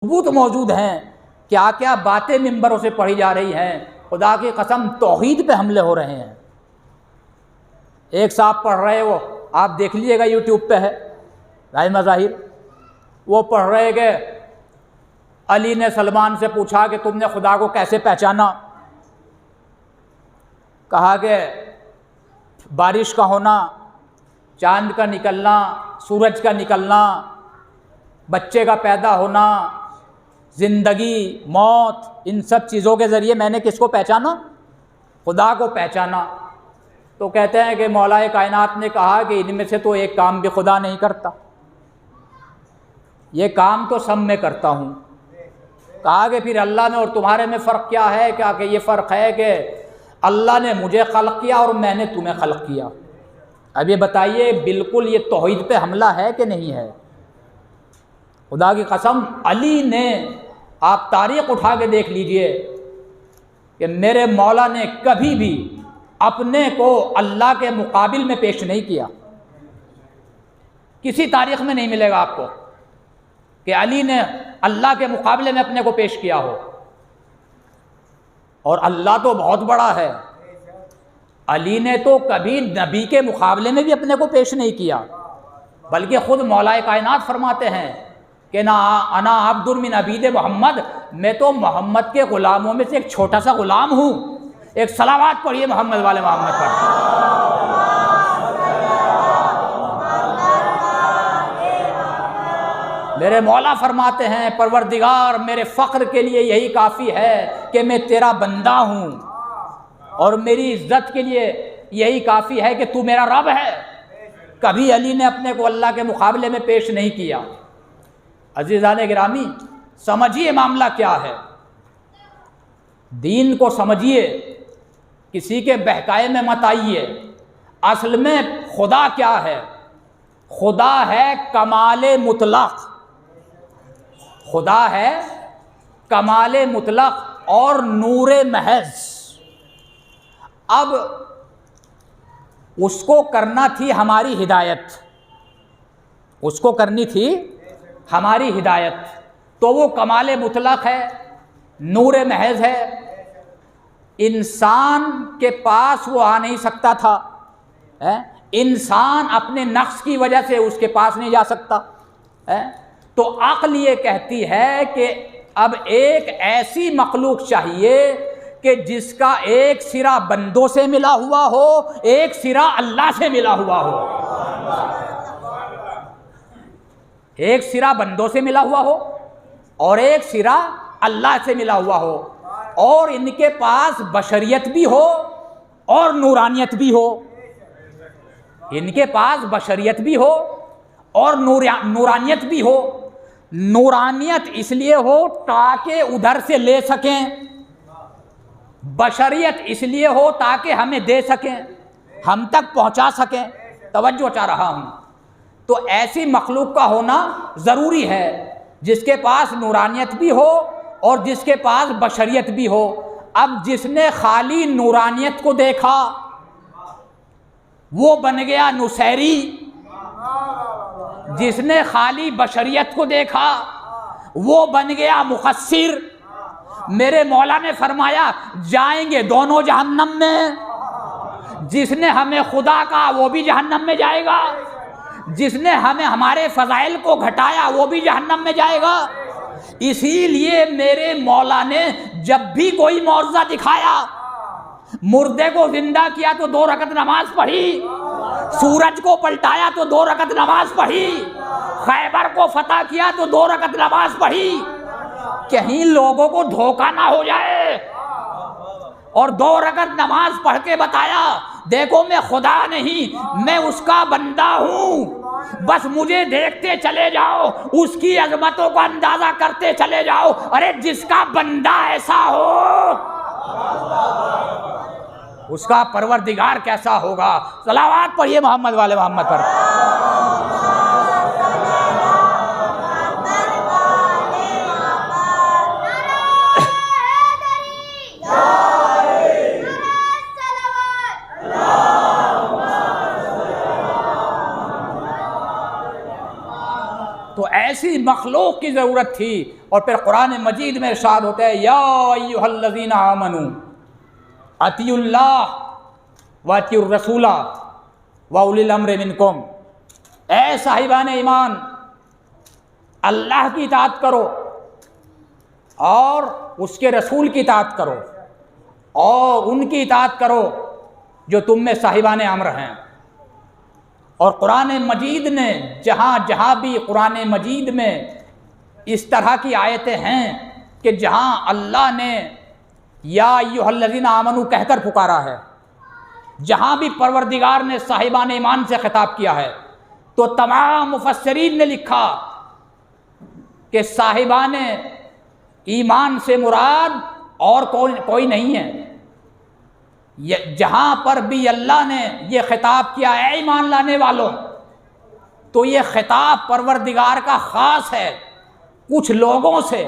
सबूत मौजूद हैं, क्या क्या बातें मिंबरों से पढ़ी जा रही हैं। खुदा की कसम तौहीद पे हमले हो रहे हैं। एक साहब पढ़ रहे, वो आप देख लीजिएगा यूट्यूब पे है, राय मज़ाहिर, वो पढ़ रहे कि अली ने सलमान से पूछा कि तुमने खुदा को कैसे पहचाना। कहा कि बारिश का होना, चांद का निकलना, सूरज का निकलना, बच्चे का पैदा होना, ज़िंदगी, मौत, इन सब चीज़ों के ज़रिए मैंने किसको पहचाना? खुदा को पहचाना। तो कहते हैं कि मौलाए कायनात ने कहा कि इनमें से तो एक काम भी खुदा नहीं करता, ये काम तो सब में करता हूँ। कहा कि फिर अल्लाह में और तुम्हारे में फ़र्क क्या है? क्या कि ये फ़र्क है कि अल्लाह ने मुझे खल्क़ किया और मैंने तुम्हें खल्क़ किया। अब ये बताइए, बिल्कुल ये तौहीद पे हमला है कि नहीं है? खुदा की कसम, अली ने, आप तारीख़ उठा के देख लीजिए कि मेरे मौला ने कभी भी अपने को अल्लाह के मुकाबिल में पेश नहीं किया। किसी तारीख़ में नहीं मिलेगा आपको कि अली ने अल्लाह के मुकाबले में अपने को पेश किया हो। और अल्लाह तो बहुत बड़ा है, अली ने तो कभी नबी के मुकाबले में भी अपने को पेश नहीं किया, बल्कि ख़ुद मौलाए कायनात फरमाते हैं कि ना अना अब्दुल मिन अबीद मोहम्मद, मैं तो मोहम्मद के ग़ुलामों में से एक छोटा सा ग़ुलाम हूँ। एक सलावात पढ़िए मोहम्मद वाले मोहम्मद पर। मेरे मौला फरमाते हैं, परवरदिगार मेरे फ़ख्र के लिए यही काफ़ी है कि मैं तेरा बंदा हूँ, और मेरी इज़्ज़त के लिए यही काफ़ी है कि तू मेरा रब है। कभी अली ने अपने को अल्लाह के मुकाबले में पेश नहीं किया। अज़ीज़ान गिरामी, समझिए मामला क्या है, दीन को समझिए, किसी के बहकाए में मत आइए। असल में खुदा क्या है? खुदा है कमाले मुतलक, खुदा है कमाले मुतलक और नूरे महज। अब उसको करना थी हमारी हिदायत, उसको करनी थी हमारी हिदायत, तो वो कमाले मुतलक है, नूरे महज है। इंसान के पास वो आ नहीं सकता था, है? इंसान अपने नक्श की वजह से उसके पास नहीं जा सकता है। तो अक्ल ये कहती है कि अब एक ऐसी मखलूक चाहिए कि जिसका एक सिरा बंदों से मिला हुआ हो, एक सिरा अल्लाह से मिला हुआ हो। एक सिरा बंदों से मिला हुआ हो और एक सिरा अल्लाह से मिला हुआ हो, और इनके पास बशरियत भी हो और नूरानियत भी हो। इनके पास बशरियत भी हो और नूरानियत भी हो। नूरानियत इसलिए हो ताकि उधर से ले सकें, बशरियत इसलिए हो ताकि हमें दे सकें, हम तक पहुंचा सकें। तवज्जो चाह रहा हूं। तो ऐसी मखलूक का होना ज़रूरी है जिसके पास नूरानियत भी हो और जिसके पास बशरियत भी हो। अब जिसने खाली नूरानियत को देखा वो बन गया नुसैरी, जिसने खाली बशरियत को देखा वो बन गया मुखस्सिर। मेरे मौला ने फरमाया जाएंगे दोनों जहन्नम में। जिसने हमें खुदा कहा वो भी जहन्नम में जाएगा, जिसने हमें हमारे फजाइल को घटाया वो भी जहन्नम में जाएगा। इसीलिए मेरे मौला ने जब भी कोई मौजज़ा दिखाया, मुर्दे को जिंदा किया तो 2 रकत नमाज पढ़ी, सूरज को पलटाया तो 2 रकत नमाज पढ़ी, खैबर को फतह किया तो 2 रकत नमाज पढ़ी। कहीं लोगों को धोखा ना हो जाए। और 2 रकत नमाज पढ़ के बताया, देखो मैं खुदा नहीं, मैं उसका बंदा हूँ, बस मुझे देखते चले जाओ, उसकी अजमतों का अंदाजा करते चले जाओ। अरे जिसका बंदा ऐसा हो उसका परवरदिगार कैसा होगा। सलावात पढ़िए मोहम्मद वाले मोहम्मद पर। तो ऐसी मखलूक की ज़रूरत थी और फिर कुरान मजीद में इरशाद होता है, या अय्युहल्लज़ीना आमनू अतियुल्लाह व अतियुर रसूला व उलिल अम्रि मिनकुम। ऐ साहिबान ईमान, अल्लाह की इताअत करो और उसके रसूल की इताअत करो और उनकी इताअत करो जो तुम में साहिबान अम्र हैं। और कुरान मजीद ने जहाँ जहाँ भी कुरान मजीद में इस तरह की आयतें हैं कि जहाँ अल्लाह ने या अय्युहल्लज़ीना आमनू कहकर पुकारा है, जहाँ भी परवरदिगार ने साहिबान ईमान से खिताब किया है, तो तमाम मुफस्सिरीन ने लिखा कि साहिबान ईमान से मुराद और कोई नहीं है। जहाँ पर भी अल्लाह ने ये खिताब किया है ईमान लाने वालों, तो ये खिताब परवरदिगार का ख़ास है कुछ लोगों से।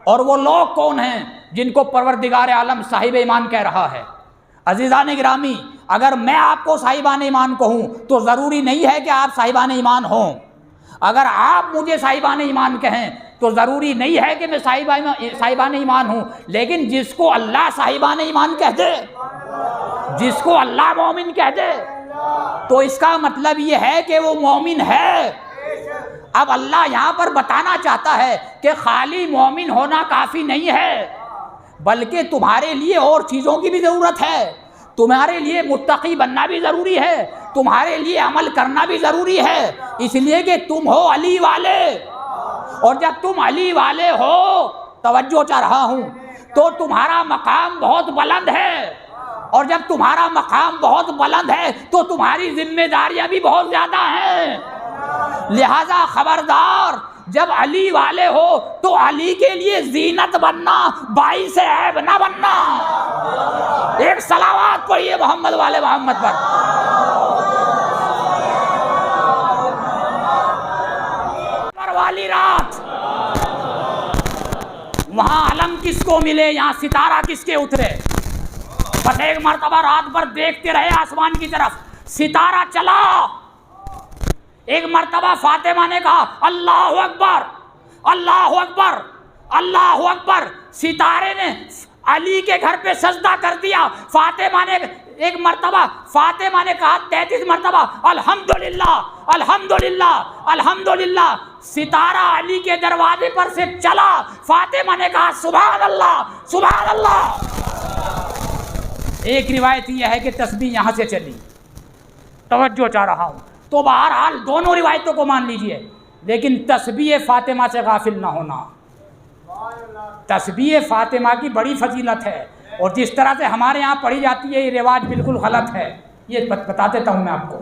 और वो लोग कौन हैं जिनको परवरदिगार आलम साहिब ईमान कह रहा है? अज़ीज़ान गिरामी, अगर मैं आपको साहिबान ईमान कहूँ तो ज़रूरी नहीं है कि आप साहिबान ईमान हों। अगर आप मुझे साहिबान ईमान कहें तो ज़रूरी नहीं है कि मैं साहिबान ईमान हूँ। लेकिन जिसको अल्लाह साहिबान ईमान कह दे, जिसको अल्लाह मोमिन कह दे, तो इसका मतलब ये है कि वो मोमिन है। अब अल्लाह यहाँ पर बताना चाहता है कि खाली मोमिन होना काफ़ी नहीं है, बल्कि तुम्हारे लिए और चीज़ों की भी ज़रूरत है। तुम्हारे लिए मुत्तकी बनना भी ज़रूरी है, तुम्हारे लिए अमल करना भी ज़रूरी है, इसलिए कि तुम हो अली वाले। और जब तुम अली वाले हो, तवज्जो चाह रहा हूँ, तो तुम्हारा मकाम बहुत बुलंद है। और जब तुम्हारा मकाम बहुत बुलंद है तो तुम्हारी जिम्मेदारियां भी बहुत ज़्यादा हैं। लिहाजा खबरदार, जब अली वाले हो तो अली के लिए जीनत बनना, बाईस ऐब ना बनना। एक सलावत पढ़िए मोहम्मद वाले मोहम्मद पर। वाली रात वहां अलम किसको मिले, यहाँ सितारा किसके उतरे? बस एक मर्तबा रात भर देखते रहे आसमान की तरफ, सितारा चला। एक मर्तबा फातिमा ने कहा अल्लाहु अकबर, अल्लाहु अकबर, अल्लाहु अकबर। सितारे ने अली के घर पे सजदा कर दिया। फातिमा ने एक मर्तबा फातिमा ने कहा 33 मर्तबा अल्हम्दुलिल्लाह, अल्हम्दुलिल्लाह, अल्हम्दुलिल्लाह। सितारा अली के दरवाजे पर से चला। फातिमा ने कहा सुभान अल्लाह, सुभान अल्लाह। एक रिवायत यह है कि तस्बीह यहाँ से चली। तवज्जो चाह रहा हूँ। तो बहरहाल दोनों रिवायतों को मान लीजिए, लेकिन तस्बीह फातिमा से गाफिल ना होना। तस्बीह फातिमा की बड़ी फजीलत है, और जिस तरह से हमारे यहाँ पढ़ी जाती है ये रिवाज बिल्कुल गलत है। ये बता देता हूँ मैं आपको।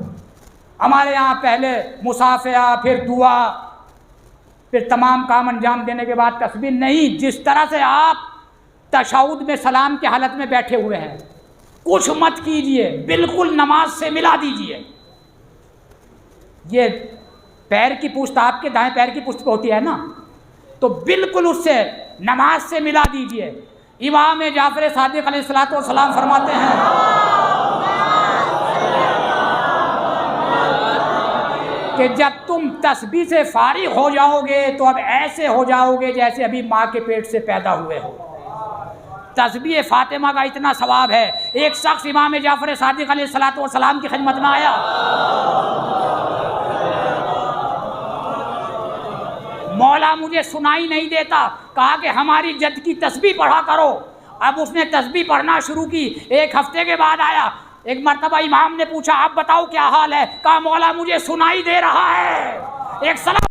हमारे यहाँ पहले मुसाफिया, फिर दुआ, फिर तमाम काम अंजाम देने के बाद तस्बीह नहीं। जिस तरह से आप तशहुद में सलाम की हालत में बैठे हुए हैं, कुछ मत कीजिए, बिल्कुल नमाज से मिला दीजिए। ये पैर की पुश्त आपके दाएं पैर की पुश्त पे होती है ना, तो बिल्कुल उससे नमाज से मिला दीजिए। इमाम जाफर सादिक अलैहिस्सलातु वस्सलाम फरमाते हैं कि जब तुम तस्बीह से फारिग हो जाओगे तो अब ऐसे हो जाओगे जैसे अभी माँ के पेट से पैदा हुए हो। तस्बीह फातिमा का इतना सवाब है। एक शख्स इमाम जाफर सादिक अलैहिस्सलातु वस्सलाम की खिदमत में आया, मौला मुझे सुनाई नहीं देता, कहा कि हमारी जद की तस्बीह पढ़ा करो। अब उसने तस्बीह पढ़ना शुरू की। एक हफ्ते के बाद आया, एक मर्तबा इमाम ने पूछा आप बताओ क्या हाल है? कहा मौला मुझे सुनाई दे रहा है। एक सलाम